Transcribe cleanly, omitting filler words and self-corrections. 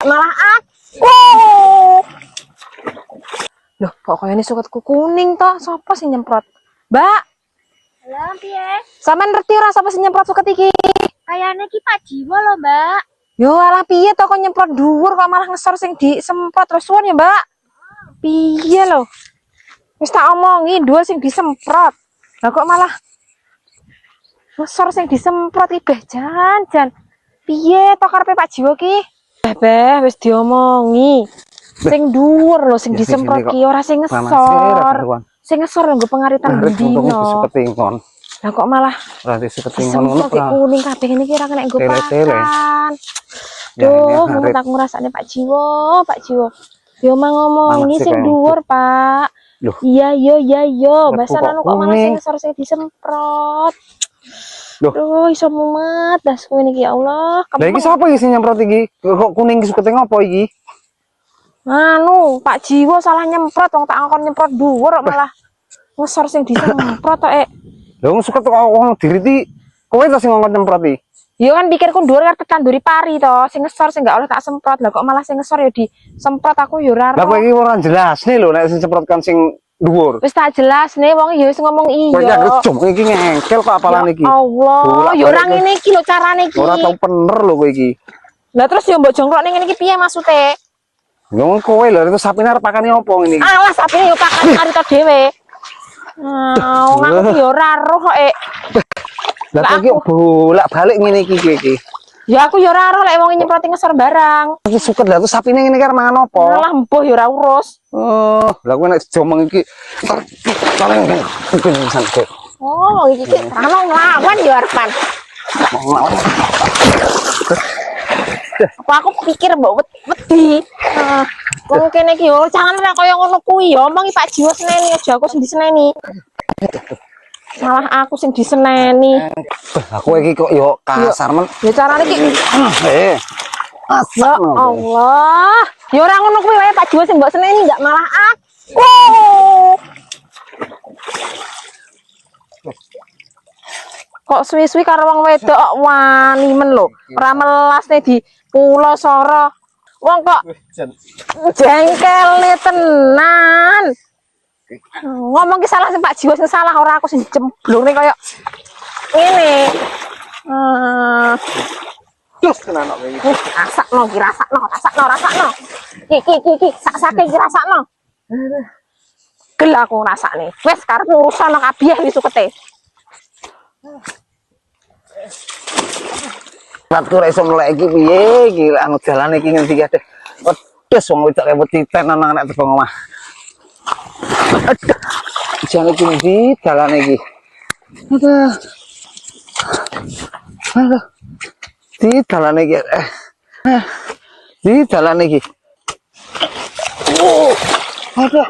malah aku. Loh, kok kayaknya suketku kuning toh? Sapa sing nyemprot? Mbak. Halo, piye? Sampeyan ngerti ora sapa sing nyemprot suket iki? Kayane ki Pak Jiwo lho, Mbak. Yo alah piye to kok nyemprot dhuwur kok malah ngesor sing disemprot terus suwun ya, Mbak? Piye lho? Wis tak omongi dhuwur sing disemprot. Lah kok malah ngesor sing disemprot iki beh jan. Piye to karepe Pak Jiwo ki? Beh wis diomongi. Sing dhuwur lho sing disemprot ki ora sing ngesor. Sing ngesor nggo pengaritan bendino. Lah kok malah berarti seketingan ngono kuning kabeh ini kira kena nggo pakan. Duh, mau tak ngrasakne Pak Jiwo. Yo mang ngomongi sing dhuwur, Pak. Iya, yo. Basan anu kok malah sing ngesor sing disemprot. Duh, iso mumet das kowe niki ya Allah. Lah iki sapa iki sing nyemprot iki? Kok kuning sukete ngopo iki? Anu, Pak Jiwo salah nyemprot wong tak ngkon nyemprot dhuwur kok malah ngesor sing disemprot tok Lha wong suket wong diriti kowe ta sing ngkon nyemprot iki? Yo kan pikirku dhuwur arep tanduri pari to, sing ngesor sing gak oleh tak semprot. Lah kok malah sing ngesor ya disemprot aku yo ora. Lah kowe iki ora jelasne lho nek sing semprotkan sing dhuwur. Wis tak jelasne wong ya wis ngomong iya. Kowe ya gejom iki ngengkel kok apalan iki. Allah, yo ora ngene iki lho carane iki. Ora tau bener lho kowe iki. Lah terus yo mbok jongklok ning ngene iki piye maksude? Ngomong kowe lho itu sapine arep pakane opo ngene iki? Alah sapine yo pakane karo to dhewe. Wong aku yo ora roh kok Lah kok iki bolak-balik ngene iki kowe iki. Ya aku yo ora roh lek wong nyemproti ngesor barang. Iki suket lah terus sapine ngene iki arep mangan opo? Alah mbuh yo ora urus. Oh, lah kowe nek jomong iki paling iki sanke. Oh, iki terano nglawan yo arepan. Aku pikir mbok wedi. Wong kene iki yo jangan ora kaya ngono kuwi yo. Omong Pak Jiwo seneni aja aku sing diseneni. Malah aku sing diseneni. Aku iki kok yo kasar men. Ya carane iki. Ya Allah. Ya ora ngono kuwi wae Pak Jiwo sing mbok seneni enggak malah aku. Kok suwi-suwi karo wong wedok wani men lho. Ora melasne di pulo soro. Wong kok jengkelne tenan. Ngomong ki salah sing Pak Jiwo sing salah ora aku sing jemblungne kaya ngene. Terus tenan kok iki. Rasakno. Ki sak-sake ki rasakno. Gel aku rasakne. Wes karep urusan kabeh iki sukete. Ratu ra iso melek iki piye iki anu dalan iki ngendi kabeh. Wedhus wong wedok wedi tenan nang nek tebang omah. Aduh. Jane iki ngendi dalan iki. Aduh. Di dalan iki. Di dalan iki. Oh. Aduh.